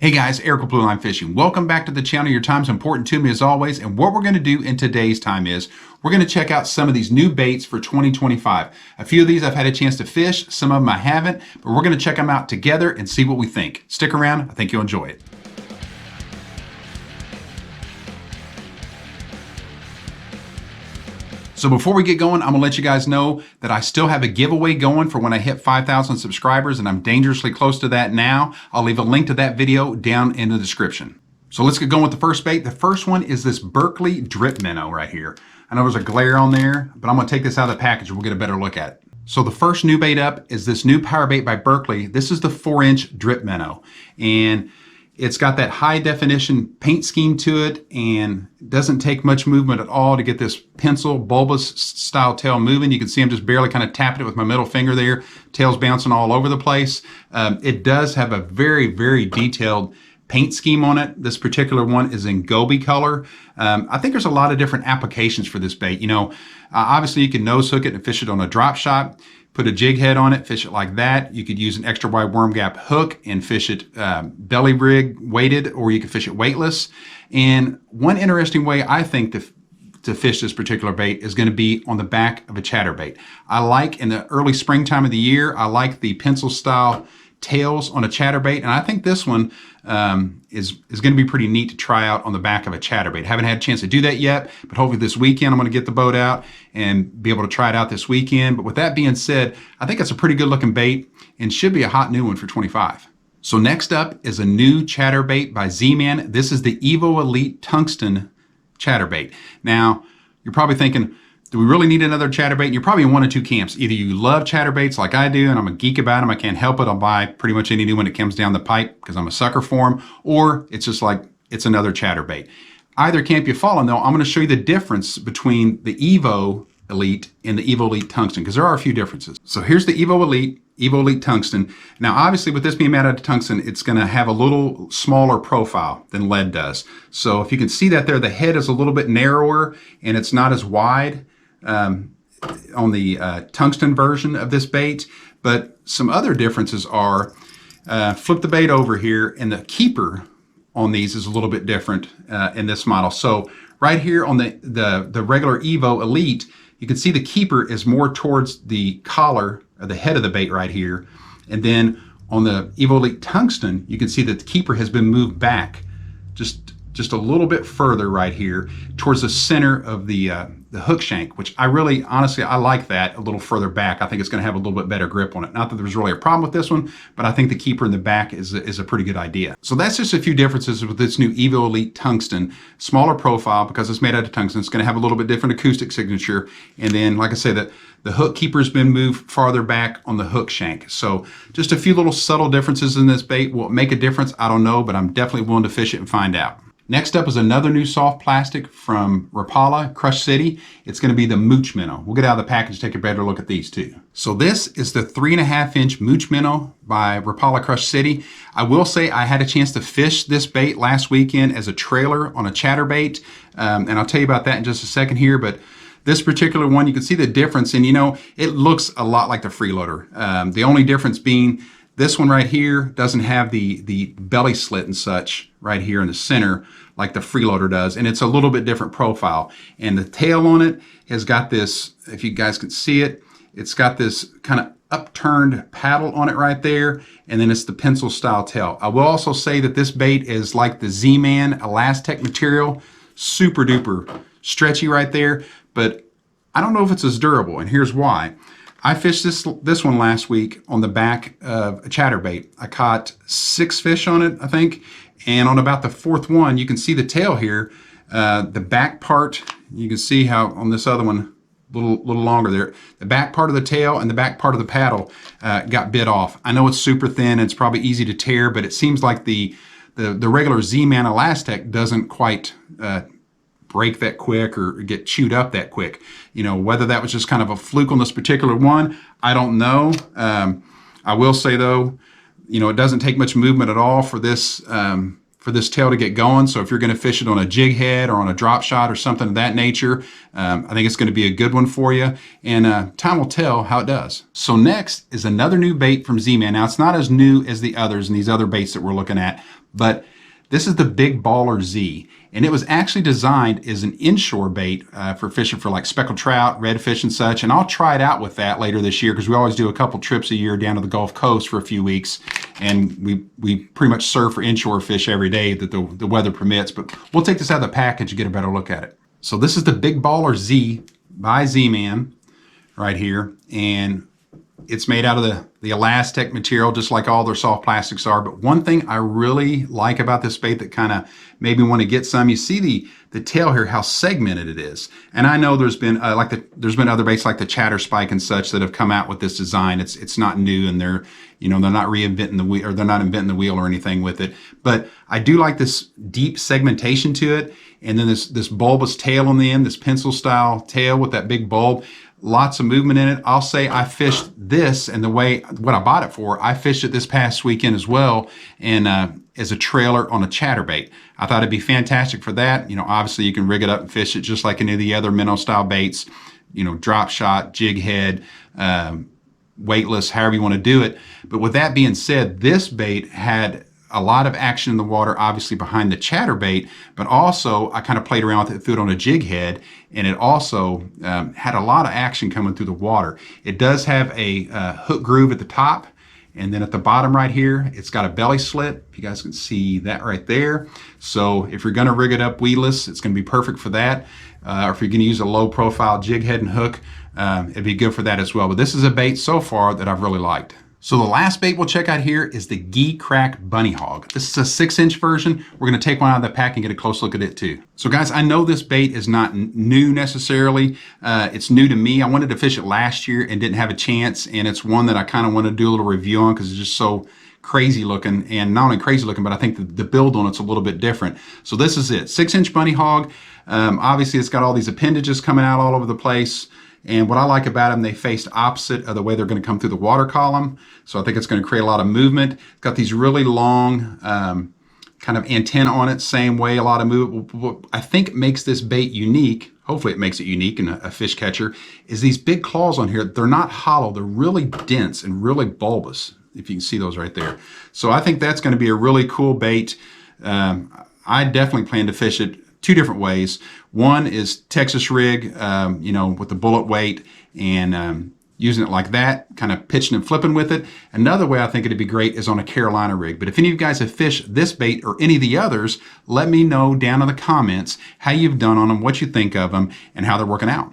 Hey guys, Eric with Blue Line Fishing. Welcome back to the channel. Your time's important to me as always. And what we're going to do in today's time is we're going to check out some of these new baits for 2025. A few of these I've had a chance to fish, some of them I haven't, but we're going to check them out together and see what we think. Stick around. I think you'll enjoy it. So before we get going, I'm gonna let you guys know that I still have a giveaway going for when I hit 5,000 subscribers, and I'm dangerously close to that now. I'll leave a link to that video down in the description. So let's get going with the first bait. The first one is this Berkeley drip minnow right here. I know there's a glare on there, but I'm gonna take this out of the package and we'll get a better look at it. So the first new bait up is this new power bait by Berkeley. This is the 4-inch drip minnow, and it's got that high definition paint scheme to it and doesn't take much movement at all to get this pencil bulbous style tail moving. You can see I'm just barely kind of tapping it with my middle finger there. Tail's bouncing all over the place. It does have a very, very detailed paint scheme on it. This particular one is in Gobi color. I think there's a lot of different applications for this bait. You know, obviously you can nose hook it and fish it on a drop shot. Put a jig head on it, fish it like that. You could use an extra wide worm gap hook and fish it belly rig weighted, or you could fish it weightless. And one interesting way I think to fish this particular bait is going to be on the back of a chatterbait. I like in the early springtime of the year, I like the pencil style tails on a chatterbait, and I think this one is going to be pretty neat to try out on the back of a chatterbait. Haven't had a chance to do that yet, but hopefully this weekend I'm going to get the boat out and be able to try it out this weekend. But with that being said, I think it's a pretty good looking bait and should be a hot new one for 25. So next up is a new chatterbait by Zman. This is the Evo Elite Tungsten chatterbait. Now you're probably thinking, do we really need another chatterbait? And you're probably in one of two camps. Either you love chatterbaits like I do, and I'm a geek about them. I can't help it. I'll buy pretty much any new one that comes down the pipe because I'm a sucker for them. Or it's just like, it's another chatterbait. Either camp you fall in, though, I'm going to show you the difference between the Evo Elite and the Evo Elite Tungsten, because there are a few differences. So here's the Evo Elite Tungsten. Now, obviously, with this being made out of tungsten, it's going to have a little smaller profile than lead does. So if you can see that there, the head is a little bit narrower and it's not as wide on the tungsten version of this bait. But some other differences are, flip the bait over here, and the keeper on these is a little bit different in this model. So right here on the regular Evo Elite, you can see the keeper is more towards the collar or the head of the bait right here. And then on the Evo Elite Tungsten, you can see that the keeper has been moved back just a little bit further right here towards the center of the hook shank, which I really, honestly, I like that a little further back. I think it's going to have a little bit better grip on it. Not that there's really a problem with this one, but I think the keeper in the back is a pretty good idea. So that's just a few differences with this new Evo Elite Tungsten. Smaller profile because it's made out of tungsten. It's going to have a little bit different acoustic signature. And then, like I say, the hook keeper's been moved farther back on the hook shank. So just a few little subtle differences in this bait. Will it make a difference? I don't know, but I'm definitely willing to fish it and find out. Next up is another new soft plastic from Rapala, Crush City. It's going to be the Mooch Minnow. We'll get out of the package, take a better look at these two. So this is the 3.5-inch Mooch Minnow by Rapala, Crush City. I will say I had a chance to fish this bait last weekend as a trailer on a chatterbait, and I'll tell you about that in just a second here. But this particular one, you can see the difference, and you know, it looks a lot like the freeloader. The only difference being this one right here doesn't have the belly slit and such right here in the center like the freeloader does, and it's a little bit different profile. And the tail on it has got this, if you guys can see it, it's got this kind of upturned paddle on it right there, and then it's the pencil style tail. I will also say that this bait is like the Zman Elastic material, super duper stretchy right there, but I don't know if it's as durable, and here's why. I fished this one last week on the back of a chatterbait. I caught 6 fish on it, I think, and on about the 4th one, you can see the tail here. The back part, you can see how on this other one, a little longer there, the back part of the tail and the back part of the paddle got bit off. I know it's super thin and it's probably easy to tear, but it seems like the regular Zman Elastic doesn't quite break that quick or get chewed up that quick. You know, whether that was just kind of a fluke on this particular one, I don't know. I will say though, you know, it doesn't take much movement at all for this tail to get going. So if you're going to fish it on a jig head or on a drop shot or something of that nature, I think it's going to be a good one for you. And time will tell how it does. So next is another new bait from Zman. Now it's not as new as the others and these other baits that we're looking at, But this is the Big BallerZ, and it was actually designed as an inshore bait for fishing for like speckled trout, redfish, and such. And I'll try it out with that later this year because we always do a couple trips a year down to the Gulf Coast for a few weeks, and we pretty much surf for inshore fish every day that the weather permits. But we'll take this out of the package and get a better look at it. So this is the Big BallerZ by Zman right here, and it's made out of the elastic material, just like all their soft plastics are. But one thing I really like about this bait that kind of made me want to get some, you see the tail here, how segmented it is. And I know there's been there's been other baits like the ChatterSpike and such that have come out with this design. It's not new, and they're not reinventing the wheel, or they're not inventing the wheel or anything with it. But I do like this deep segmentation to it, and then this bulbous tail on the end, this pencil style tail with that big bulb. Lots of movement in it. I'll say I fished this, and what I bought it for, I fished it this past weekend as well, and as a trailer on a chatterbait. I thought it'd be fantastic for that. Obviously you can rig it up and fish it just like any of the other minnow style baits, drop shot, jig head, weightless, however you want to do it. But with that being said, this bait had a lot of action in the water, obviously behind the chatterbait, but also I kind of played around with it, threw it on a jig head, and it also had a lot of action coming through the water. It does have a hook groove at the top, and then at the bottom right here, it's got a belly slit. If you guys can see that right there. So if you're gonna rig it up weedless, it's gonna be perfect for that. Or if you're gonna use a low profile jig head and hook, it'd be good for that as well. But this is a bait so far that I've really liked. So the last bait we'll check out here is the Geecrack Bunny Hog. This is a 6-inch version. We're gonna take one out of the pack and get a close look at it too. So guys, I know this bait is not new necessarily. It's new to me. I wanted to fish it last year and didn't have a chance, and it's one that I kind of want to do a little review on because it's just so crazy looking, and not only crazy looking, but I think the build on it's a little bit different. So this is it, 6-inch bunny hog. Obviously it's got all these appendages coming out all over the place. And what I like about them, they face opposite of the way they're going to come through the water column. So I think it's going to create a lot of movement. It's got these really long kind of antenna on it, same way, a lot of movement. What I think makes this bait unique, hopefully it makes it unique in a fish catcher, is these big claws on here. They're not hollow, they're really dense and really bulbous, if you can see those right there. So I think that's going to be a really cool bait. I definitely plan to fish it two different ways. One is Texas rig, with the bullet weight and using it like that, kind of pitching and flipping with it. Another way I think it'd be great is on a Carolina rig. But if any of you guys have fished this bait or any of the others, let me know down in the comments how you've done on them, what you think of them, and how they're working out.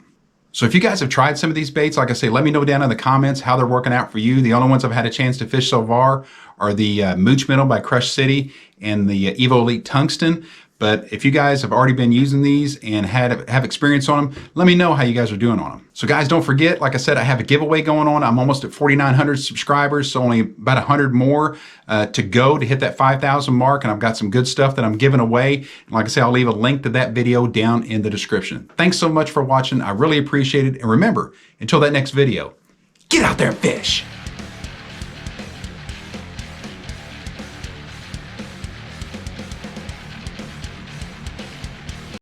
So if you guys have tried some of these baits, like I say, let me know down in the comments how they're working out for you. The only ones I've had a chance to fish so far are the Mooch Minnow by Crush City and the Evo Elite Tungsten. But if you guys have already been using these and have experience on them, let me know how you guys are doing on them. So guys, don't forget, like I said, I have a giveaway going on. I'm almost at 4,900 subscribers, so only about 100 more to go to hit that 5,000 mark. And I've got some good stuff that I'm giving away. And like I say, I'll leave a link to that video down in the description. Thanks so much for watching. I really appreciate it. And remember, until that next video, get out there and fish.